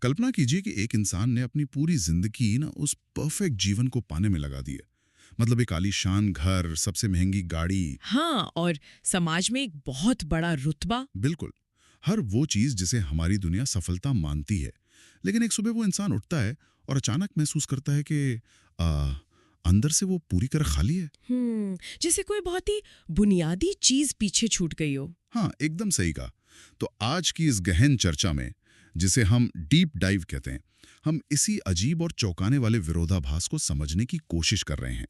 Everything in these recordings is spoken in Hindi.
कल्पना कीजिए कि एक इंसान ने अपनी पूरी जिंदगी ना उस परफेक्ट जीवन को पाने में लगा दी है। मतलब एक आलीशान घर, सबसे महंगी गाड़ी। हाँ, और समाज में एक बहुत बड़ा रुतबा। बिल्कुल, हर वो चीज जिसे हमारी दुनिया सफलता मानती है। लेकिन एक सुबह वो इंसान उठता है और अचानक महसूस करता है कि आ, अंदर से वो पूरी तरह खाली है। जैसे कोई बहुत ही बुनियादी चीज पीछे छूट गई हो। हाँ, एकदम सही कहा। तो आज की इस गहन चर्चा में, जिसे हम डीप डाइव कहते हैं, हम इसी अजीब और चौंकाने वाले विरोधाभास को समझने की कोशिश कर रहे हैं।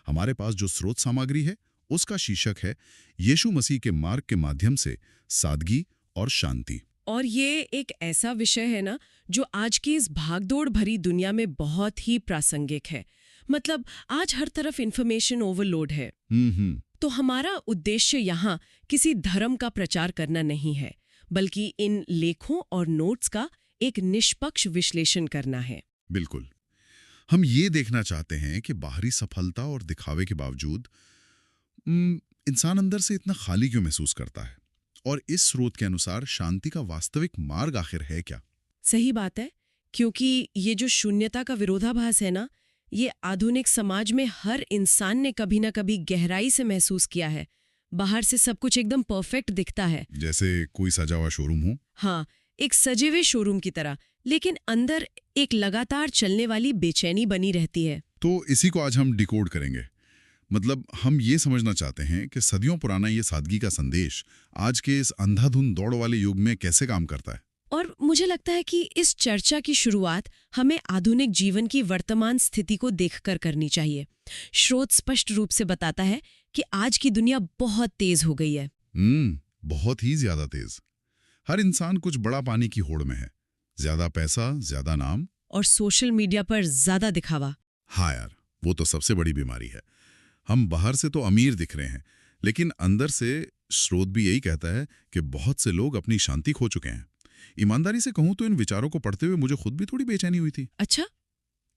हमारे पास जो स्रोत सामग्री है उसका शीर्षक है यीशु मसीह के मार्ग के माध्यम से सादगी और शांति। और ये एक ऐसा विषय है ना जो आज की इस भागदौड़ भरी दुनिया में बहुत ही प्रासंगिक है। मतलब आज हर तरफ इंफॉर्मेशन ओवरलोड है। तो हमारा उद्देश्य यहाँ किसी धर्म का प्रचार करना नहीं है, बल्कि इन लेखों और नोट्स का एक निष्पक्ष विश्लेषण करना है। बिल्कुल, हम ये देखना चाहते हैं कि बाहरी सफलता और दिखावे के बावजूद इंसान अंदर से इतना खाली क्यों महसूस करता है, और इस स्रोत के अनुसार शांति का वास्तविक मार्ग आखिर है क्या। सही बात है, क्योंकि ये जो शून्यता का विरोधाभास है ना, ये आधुनिक समाज में हर इंसान ने कभी ना कभी गहराई से महसूस किया है। बाहर से सब कुछ एकदम परफेक्ट दिखता है, जैसे कोई सजा हुआ शोरूम हो। हाँ, एक सजे हुए शोरूम की तरह, लेकिन अंदर एक लगातार चलने वाली बेचैनी बनी रहती है। तो इसी को आज हम डिकोड करेंगे। मतलब हम ये समझना चाहते हैं कि सदियों पुराना ये सादगी का संदेश आज के इस अंधाधुंध दौड़ वाले युग में कैसे काम करता है। और मुझे लगता है कि इस चर्चा की शुरुआत हमें आधुनिक जीवन की वर्तमान स्थिति को देखकर करनी चाहिए। स्रोत स्पष्ट रूप से बताता है कि आज की दुनिया बहुत तेज हो गई है। बहुत ही ज्यादा तेज। हर इंसान कुछ बड़ा पाने की होड़ में है। ज्यादा पैसा, ज्यादा नाम और सोशल मीडिया पर ज्यादा दिखावा। हाँ यार, वो तो सबसे बड़ी बीमारी है। हम बाहर से तो अमीर दिख रहे हैं, लेकिन अंदर से स्रोत भी यही कहता है कि बहुत से लोग अपनी शांति खो चुके हैं। ईमानदारी से कहूं तो इन विचारों को पढ़ते हुए मुझे खुद भी थोड़ी बेचैनी हुई थी। अच्छा,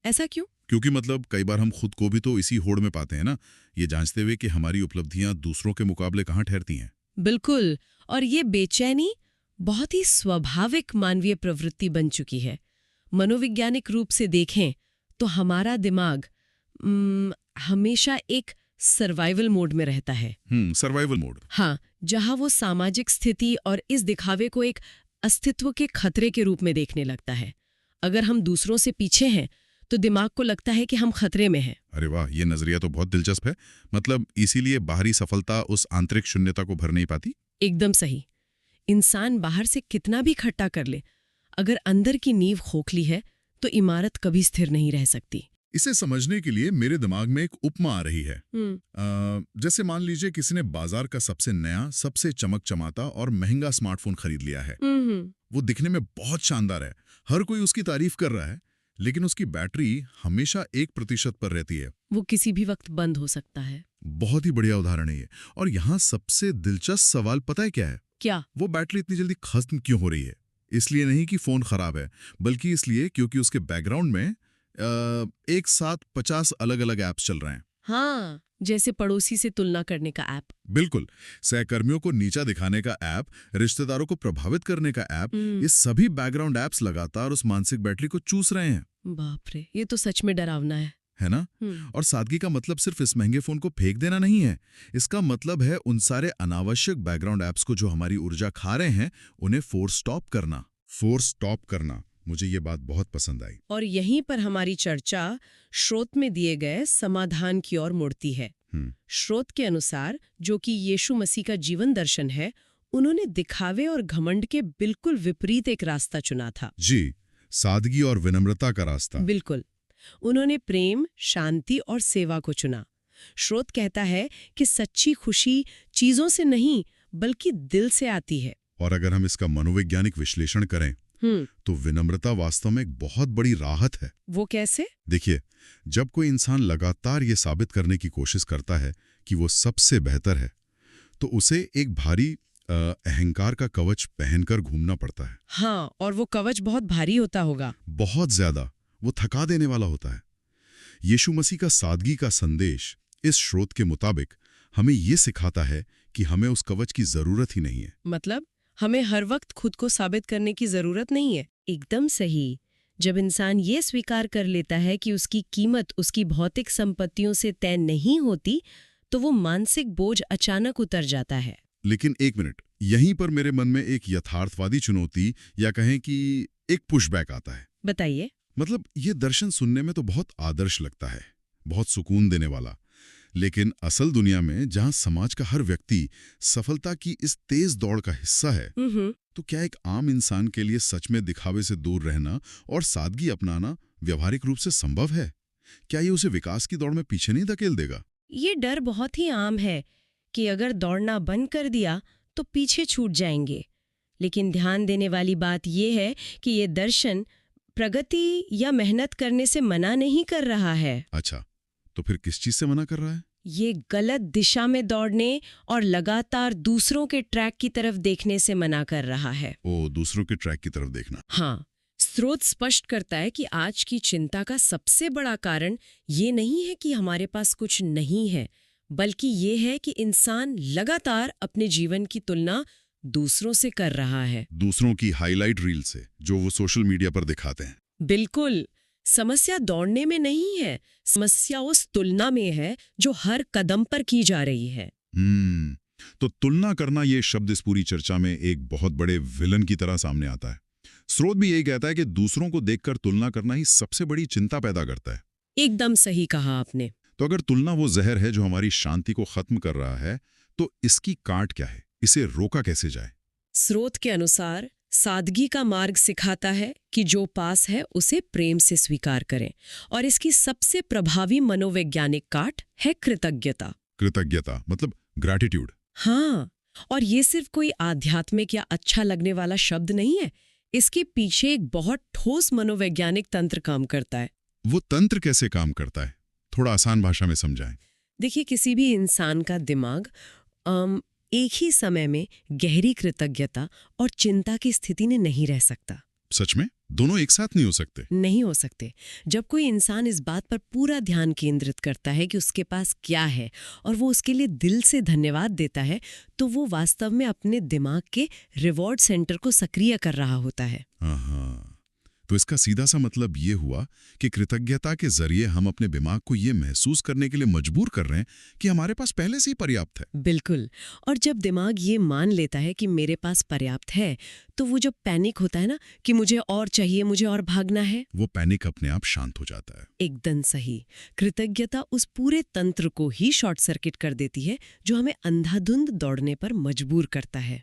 ऐसा क्यों? क्योंकि मतलब कई बार हम खुद को भी तो इसी होड़ में पाते हैं ना, ये जांचते हुए कि हमारी उपलब्धियां दूसरों के मुकाबले कहाँ ठहरती हैं। बिल्कुल, और ये बेचैनी बहुत ही स्वाभाविक मानवीय प्रवृत्ति बन चुकी है। मनोवैज्ञानिक रूप से देखें तो हमारा दिमाग हमेशा एक सर्वाइवल मोड में रहता है। Survival mode. हाँ, जहाँ वो सामाजिक स्थिति और इस दिखावे को एक अस्तित्व के खतरे के रूप में देखने लगता है। अगर हम दूसरों से पीछे हैं तो दिमाग को लगता है कि हम खतरे में हैं। अरे वाह, ये नजरिया तो बहुत दिलचस्प है। मतलब इसीलिए बाहरी सफलता उस आंतरिक शून्यता को भर नहीं पाती। एकदम सही। इंसान बाहर से कितना भी इकट्ठा कर ले, अगर अंदर की नींव खोखली है तो इमारत कभी स्थिर नहीं रह सकती। इसे समझने के लिए मेरे दिमाग में एक उपमा आ रही है। जैसे मान लीजिए किसी ने बाजार का सबसे नया, सबसे चमकचमाता और महंगा स्मार्टफोन खरीद लिया है। वो दिखने में बहुत शानदार है, हर कोई उसकी तारीफ कर रहा है, लेकिन उसकी बैटरी हमेशा 1% पर रहती है। वो किसी भी वक्त बंद हो सकता है। बहुत ही बढ़िया उदाहरण है ये। और यहाँ सबसे दिलचस्प सवाल पता है क्या है? क्या? वो बैटरी इतनी जल्दी खत्म क्यों हो रही है? इसलिए नहीं कि फोन खराब है, बल्कि इसलिए क्योंकि उसके बैकग्राउंड में एक साथ 50 अलग अलग ऐप्स चल रहे हैं। हाँ, जैसे पड़ोसी से तुलना करने का ऐप। बिल्कुल, सहकर्मियों को नीचा दिखाने का ऐप, रिश्तेदारों को प्रभावित करने का ऐप, ये सभी बैकग्राउंड ऐप्स लगातार उस मानसिक बैटरी को चूस रहे हैं। बाप रे, ये तो सच में डरावना है ना? और सादगी का मतलब सिर्फ इस महंगे फोन को फेंक देना नहीं है। इसका मतलब है उन सारे अनावश्यक बैकग्राउंड ऐप्स को जो हमारी ऊर्जा खा रहे हैं, उन्हें फोर्स स्टॉप करना। मुझे ये बात बहुत पसंद आई। और यहीं पर हमारी चर्चा स्रोत में दिए गए समाधान की ओर मुड़ती है। स्रोत के अनुसार, जो कि यीशु मसीह का जीवन दर्शन है, उन्होंने दिखावे और घमंड के बिल्कुल विपरीत एक रास्ता चुना था। जी, सादगी और विनम्रता का रास्ता। बिल्कुल, उन्होंने प्रेम, शांति और सेवा को चुना। स्रोत कहता है कि सच्ची खुशी चीजों से नहीं बल्कि दिल से आती है। और अगर हम इसका मनोवैज्ञानिक विश्लेषण करें तो विनम्रता वास्तव में एक बहुत बड़ी राहत है। वो कैसे? देखिए, जब कोई इंसान लगातार ये साबित करने की कोशिश करता है कि वो सबसे बेहतर है, तो उसे एक भारी अहंकार का कवच पहनकर घूमना पड़ता है। हाँ, और वो कवच बहुत भारी होता होगा। बहुत ज्यादा, वो थका देने वाला होता है। यीशु मसीह का सादगी का संदेश इस स्रोत के मुताबिक हमें ये सिखाता है कि हमें उस कवच की जरूरत ही नहीं है। मतलब हमें हर वक्त खुद को साबित करने की जरूरत नहीं है। एकदम सही। जब इंसान ये स्वीकार कर लेता है कि उसकी कीमत उसकी भौतिक संपत्तियों से तय नहीं होती, तो वो मानसिक बोझ अचानक उतर जाता है। लेकिन एक मिनट, यहीं पर मेरे मन में एक यथार्थवादी चुनौती या कहें कि एक पुशबैक आता है। बताइए। मतलब ये दर्शन सुनने में तो बहुत आदर्श लगता है, बहुत सुकून देने वाला। लेकिन असल दुनिया में जहां समाज का हर व्यक्ति सफलता की इस तेज दौड़ का हिस्सा है, तो क्या एक आम इंसान के लिए सच में दिखावे से दूर रहना और सादगी अपनाना व्यवहारिक रूप से संभव है? क्या ये उसे विकास की दौड़ में पीछे नहीं धकेल देगा? ये डर बहुत ही आम है कि अगर दौड़ना बंद कर दिया तो पीछे छूट जाएंगे। लेकिन ध्यान देने वाली बात यह है कि ये दर्शन प्रगति या मेहनत करने से मना नहीं कर रहा है। अच्छा, तो फिर किस चीज से मना कर रहा है? ये गलत दिशा में दौड़ने और लगातार दूसरों के ट्रैक की तरफ देखने से मना कर रहा है। ओ, दूसरों के ट्रैक की तरफ देखना। हाँ, स्रोत स्पष्ट करता है कि आज की चिंता का सबसे बड़ा कारण ये नहीं है कि हमारे पास कुछ नहीं है, बल्कि ये है कि इंसान लगातार अपने जीवन की तुलना दूसरों से कर रहा है। दूसरों की हाईलाइट रील से, जो वो सोशल मीडिया पर दिखाते हैं। बिल्कुल। समस्या दौड़ने में नहीं है, समस्या उस तुलना में है जो हर कदम पर की जा रही है। तो तुलना करना, ये शब्द इस पूरी चर्चा में एक बहुत बड़े विलन की तरह सामने आता है। स्रोत भी यही कहता है कि दूसरों को देखकर तुलना करना ही सबसे बड़ी चिंता पैदा करता है। एकदम सही कहा आपने। तो अगर तुलना वो जहर है जो हमारी शांति को खत्म कर रहा है, तो इसकी काट क्या है? इसे रोका कैसे जाए? स्रोत के अनुसार सादगी का मार्ग सिखाता है कि जो पास है उसे प्रेम से स्वीकार करें, और इसकी सबसे प्रभावी मनोवैज्ञानिक काट है कृतज्ञता। कृतज्ञता मतलब ग्रैटिट्यूड। हाँ, और ये सिर्फ कोई आध्यात्मिक या अच्छा लगने वाला शब्द नहीं है। इसके पीछे एक बहुत ठोस मनोवैज्ञानिक तंत्र काम करता है। वो तंत्र कैसे काम करता है? थोड़ा आसान भाषा में समझाएं। देखिए, किसी भी इंसान का दिमाग एक ही समय में गहरी कृतज्ञता और चिंता की स्थिति में नहीं रह सकता। सच में? दोनों एक साथ नहीं हो सकते? नहीं हो सकते। जब कोई इंसान इस बात पर पूरा ध्यान केंद्रित करता है कि उसके पास क्या है और वो उसके लिए दिल से धन्यवाद देता है, तो वो वास्तव में अपने दिमाग के रिवॉर्ड सेंटर को सक्रिय कर रहा होता है। हाँ, तो इसका सीधा सा मतलब ये हुआ कि कृतज्ञता के जरिए हम अपने दिमाग को ये महसूस करने के लिए मजबूर कर रहे हैं कि हमारे पास पहले से ही पर्याप्त है। बिल्कुल। और जब दिमाग ये मान लेता है कि मेरे पास पर्याप्त है, तो वो जो पैनिक होता है ना कि मुझे और चाहिए, मुझे और भागना है, वो पैनिक अपने आप शांत हो जाता है। एकदम सही। कृतज्ञता उस पूरे तंत्र को ही शॉर्ट सर्किट कर देती है जो हमें अंधाधुंध दौड़ने पर मजबूर करता है।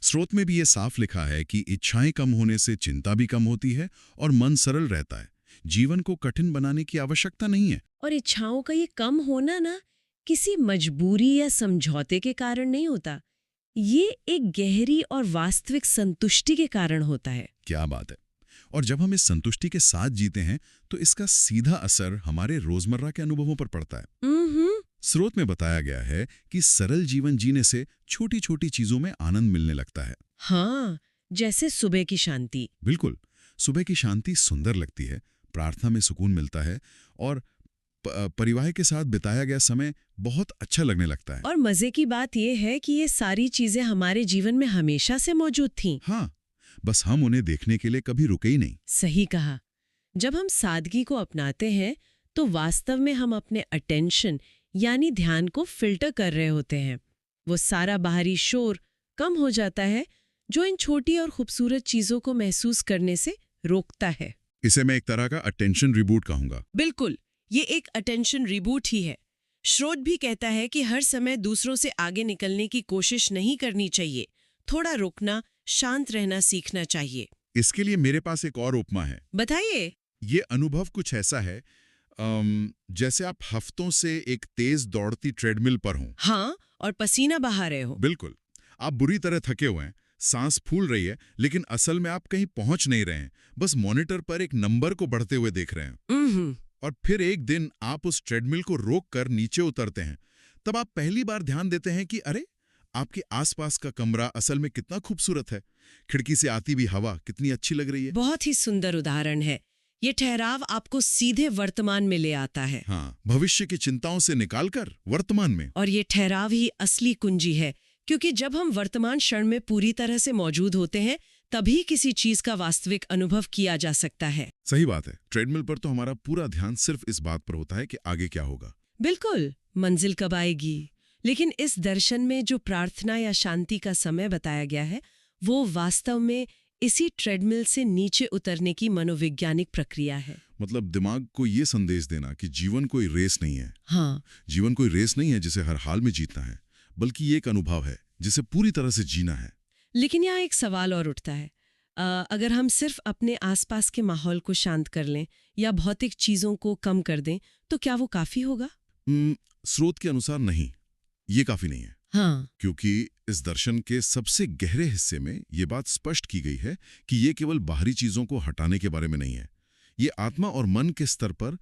स्रोत में भी ये साफ लिखा है कि इच्छाएं कम होने से चिंता भी कम होती है और मन सरल रहता है। जीवन को कठिन बनाने की आवश्यकता नहीं है। और इच्छाओं का ये कम होना ना किसी मजबूरी या समझौते के कारण नहीं होता, ये एक गहरी और वास्तविक संतुष्टि के कारण होता है। क्या बात है। और जब हम इस संतुष्टि के साथ जीते हैं, तो इसका सीधा असर हमारे रोजमर्रा के अनुभवों पर पड़ता है। स्रोत में बताया गया है कि सरल जीवन जीने से छोटी छोटी चीजों में आनंद मिलने लगता है। हाँ, जैसे सुबह की शांति। बिल्कुल, सुबह की शांति सुंदर लगती है, प्रार्थना में सुकून मिलता है, और परिवार के साथ बिताया गया समय बहुत अच्छा लगने लगता है। और मजे की बात यह है कि ये सारी चीजें हमारे जीवन में हमेशा से मौजूद थीं। हाँ, बस हम उन्हें देखने के लिए कभी रुके ही नहीं। सही कहा। जब हम सादगी को अपनाते हैं, तो वास्तव में हम अपने अटेंशन यानी ध्यान को फिल्टर कर रहे होते हैं। वो सारा बाहरी शोर कम हो जाता है जो इन छोटी और खूबसूरत चीजों को महसूस करने से रोकता है। इसे मैं एक तरह का अटेंशन रिबूट कहूंगा। बिल्कुल, ये एक अटेंशन रिबूट ही है। स्रोत भी कहता है कि हर समय दूसरों से आगे निकलने की कोशिश नहीं करनी चाहिए। थोड़ा रुकना, शांत रहना सीखना चाहिए। इसके लिए मेरे पास एक और उपमा है। बताइए। ये अनुभव कुछ ऐसा है जैसे आप हफ्तों से एक तेज दौड़ती ट्रेडमिल पर हों। हाँ, और पसीना बहा रहे हो। बिल्कुल, आप बुरी तरह थके हुए हैं, सांस फूल रही है, लेकिन असल में आप कहीं पहुंच नहीं रहे हैं, बस मॉनिटर पर एक नंबर को बढ़ते हुए देख रहे हैं। और फिर एक दिन आप उस ट्रेडमिल को रोककर नीचे उतरते हैं। तब आप पहली बार ध्यान देते हैं कि अरे, आपके आसपास का कमरा असल में कितना खूबसूरत है, खिड़की से आती भी हवा कितनी अच्छी लग रही है। बहुत ही सुंदर उदाहरण है। ये ठहराव आपको सीधे वर्तमान में ले आता है। हाँ, भविष्य की चिंताओं से निकालकर वर्तमान में। और ये ठहराव ही असली कुंजी है, क्योंकि जब हम वर्तमान क्षण में पूरी तरह से मौजूद होते हैं, तभी किसी चीज का वास्तविक अनुभव किया जा सकता है। सही बात है। ट्रेडमिल पर तो हमारा पूरा ध्यान सिर्फ इस बात पर होता है कि आगे क्या होगा। बिल्कुल, मंजिल कब आएगी। लेकिन इस दर्शन में जो प्रार्थना या शांति का समय बताया गया है, वो वास्तव में इसी ट्रेडमिल से नीचे उतरने की मनोवैज्ञानिक प्रक्रिया है। मतलब दिमाग को ये संदेश देना कि जीवन कोई रेस नहीं है। हाँ, जीवन कोई रेस नहीं है जिसे हर हाल में जीतना है, बल्कि ये एक अनुभव है जिसे पूरी तरह से जीना है। लेकिन यहाँ एक सवाल और उठता है। अगर हम सिर्फ अपने आसपास के माहौल को शांत कर लें या भौतिक चीजों को कम कर दें, तो क्या वो काफी होगा? स्रोत के अनुसार नहीं, ये काफी नहीं है। हाँ, क्योंकि इस दर्शन के सबसे गहरे हिस्से में ये बात स्पष्ट की गई है कि ये केवल बाहरी चीजों को हटाने के बारे में नहीं है। ये आत्मा और मन के स्तर पर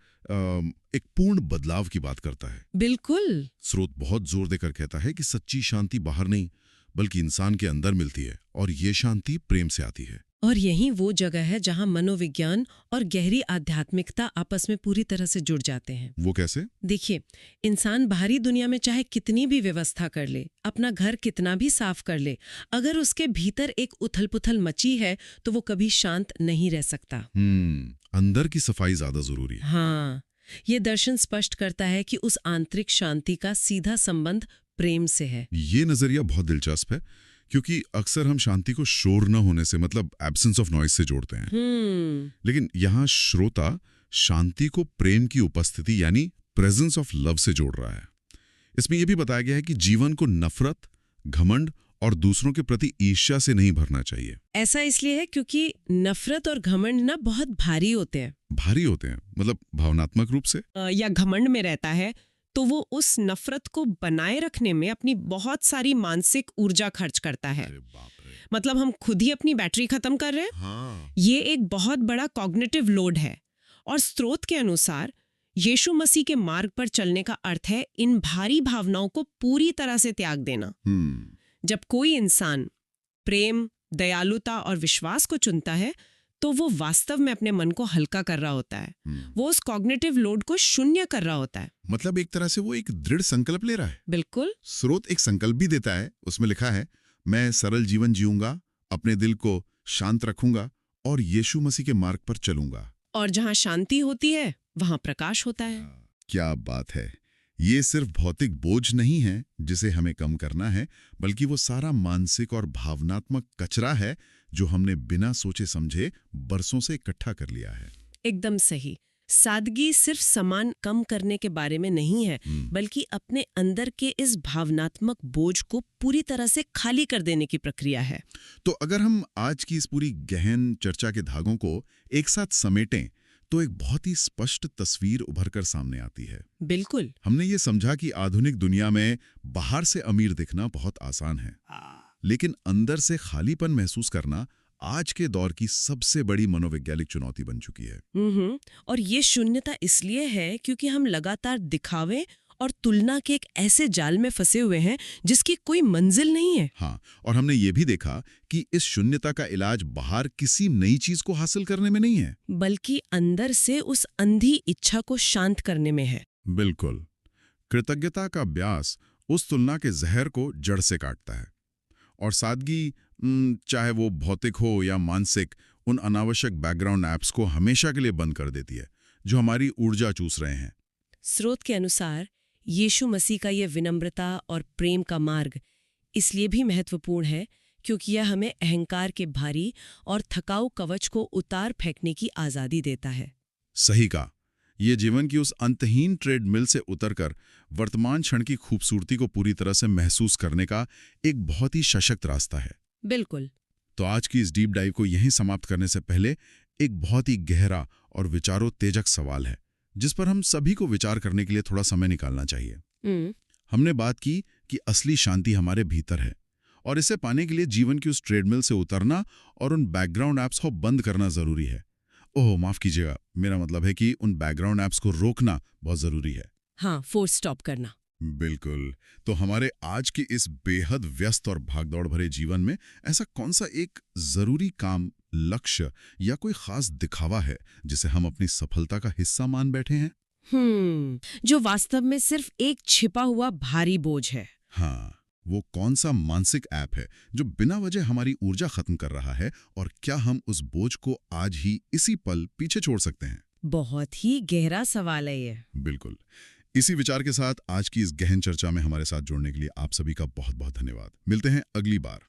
एक पूर्ण बदलाव की बात करता है। बिल्कुल। स्रोत बहुत जोर देकर कहता है कि सच्ची शांति बाहर नहीं, बल्कि इंसान के अंदर मिलती है, और ये शांति प्रेम से आती है। और यही वो जगह है जहाँ मनोविज्ञान और गहरी आध्यात्मिकता आपस में पूरी तरह से जुड़ जाते हैं। वो कैसे? देखिए, इंसान बाहरी दुनिया में चाहे कितनी भी व्यवस्था कर ले, अपना घर कितना भी साफ कर ले, अगर उसके भीतर एक उथल-पुथल मची है तो वो कभी शांत नहीं रह सकता। अंदर की सफाई ज्यादा जरूरी है। हाँ, ये दर्शन स्पष्ट करता है कि उस आंतरिक शांति का सीधा संबंध प्रेम से है। ये नजरिया बहुत दिलचस्प है, क्योंकि अक्सर हम शांति को शोर न होने से, मतलब एब्सेंस ऑफ नॉइज से जोड़ते हैं। लेकिन यहाँ श्रोता शांति को प्रेम की उपस्थिति यानी प्रेजेंस ऑफ लव से जोड़ रहा है। इसमें यह भी बताया गया है कि जीवन को नफरत, घमंड और दूसरों के प्रति ईर्ष्या से नहीं भरना चाहिए। ऐसा इसलिए है क्योंकि नफरत और घमंड ना बहुत भारी होते हैं। भारी होते हैं मतलब भावनात्मक रूप से? या घमंड में रहता है तो वो उस नफरत को बनाए रखने में अपनी बहुत सारी मानसिक ऊर्जा खर्च करता है। अरे बाप रे। मतलब हम खुद ही अपनी बैटरी खत्म कर रहे हैं। हाँ। ये एक बहुत बड़ा कॉग्निटिव लोड है। और स्रोत के अनुसार यीशु मसीह के मार्ग पर चलने का अर्थ है इन भारी भावनाओं को पूरी तरह से त्याग देना। जब कोई इंसान प्रेम, दयालुता और विश्वास को चुनता है तो वो वास्तव में अपने मन को हल्का कर रहा होता है। वो उस कॉग्निटिव लोड को शून्य कर रहा होता है। मतलब एक तरह से वो एक दृढ़ संकल्प ले रहा है। बिल्कुल। स्रोत एक संकल्प भी देता है। उसमें लिखा है, मैं सरल जीवन जीऊंगा, अपने दिल को शांत रखूंगा और यीशु मसीह के मार्ग पर चलूंगा। और जहां शांति होती है वहां प्रकाश होता है। क्या बात है। ये सिर्फ भौतिक बोझ नहीं है जिसे हमें कम करना है, बल्कि वो सारा मानसिक और भावनात्मक कचरा है जो हमने बिना सोचे समझे बरसों से इकट्ठा कर लिया है। एकदम सही। सादगी सिर्फ सामान कम करने के बारे में नहीं है, बल्कि अपने अंदर के इस भावनात्मक बोझ को पूरी तरह से खाली कर देने की प्रक्रिया है। तो अगर हम आज की इस पूरी गहन चर्चा के धागों को एक साथ समेटें तो एक बहुत ही स्पष्ट तस्वीर उभर कर सामने आती है। बिल्कुल। हमने ये समझा कि आधुनिक दुनिया में बाहर से अमीर दिखना बहुत आसान है, लेकिन अंदर से खालीपन महसूस करना आज के दौर की सबसे बड़ी मनोवैज्ञानिक चुनौती बन चुकी है। और ये शून्यता इसलिए है क्योंकि हम लगातार दिखावे और तुलना के एक ऐसे जाल में फंसे हुए हैं जिसकी कोई मंजिल नहीं है। हाँ, और हमने ये भी देखा कि इस शून्यता का इलाज बाहर किसी नई चीज को हासिल करने में नहीं है, बल्कि अंदर से उस अंधी इच्छा को शांत करने में है। बिल्कुल। कृतज्ञता का अभ्यास उस तुलना के जहर को जड़ से काटता है, और सादगी, चाहे वो भौतिक हो या मानसिक, उन अनावश्यक बैकग्राउंड ऐप्स को हमेशा के लिए बंद कर देती है जो हमारी ऊर्जा चूस रहे हैं। स्रोत के अनुसार यीशु मसीह का यह विनम्रता और प्रेम का मार्ग इसलिए भी महत्वपूर्ण है क्योंकि यह हमें अहंकार के भारी और थकाऊ कवच को उतार फेंकने की आज़ादी देता है। सही कहा। ये जीवन की उस अंतहीन ट्रेडमिल से उतरकर वर्तमान क्षण की खूबसूरती को पूरी तरह से महसूस करने का एक बहुत ही सशक्त रास्ता है। बिल्कुल। तो आज की इस डीप डाइव को यहीं समाप्त करने से पहले एक बहुत ही गहरा और विचारोत्तेजक सवाल है जिस पर हम सभी को विचार करने के लिए थोड़ा समय निकालना चाहिए। हमने बात की कि असली शांति हमारे भीतर है, और इसे पाने के लिए जीवन की उस ट्रेडमिल से उतरना और उन बैकग्राउंड ऐप्स को बंद करना जरूरी है। ओह, माफ कीजिएगा, मेरा मतलब है कि उन बैकग्राउंड ऐप्स को रोकना बहुत जरूरी है। हाँ, फोर्स स्टॉप करना। बिल्कुल। तो हमारे आज के इस बेहद व्यस्त और भागदौड़ भरे जीवन में ऐसा कौन सा एक जरूरी काम, लक्ष्य या कोई खास दिखावा है जिसे हम अपनी सफलता का हिस्सा मान बैठे हैं? जो वास्तव में सिर्फ एक छिपा हुआ भारी बोझ है। हाँ, वो कौन सा मानसिक ऐप है जो बिना वजह हमारी ऊर्जा खत्म कर रहा है, और क्या हम उस बोझ को आज ही इसी पल पीछे छोड़ सकते हैं? बहुत ही गहरा सवाल है ये। बिल्कुल। इसी विचार के साथ आज की इस गहन चर्चा में हमारे साथ जुड़ने के लिए आप सभी का बहुत बहुत धन्यवाद। मिलते हैं अगली बार।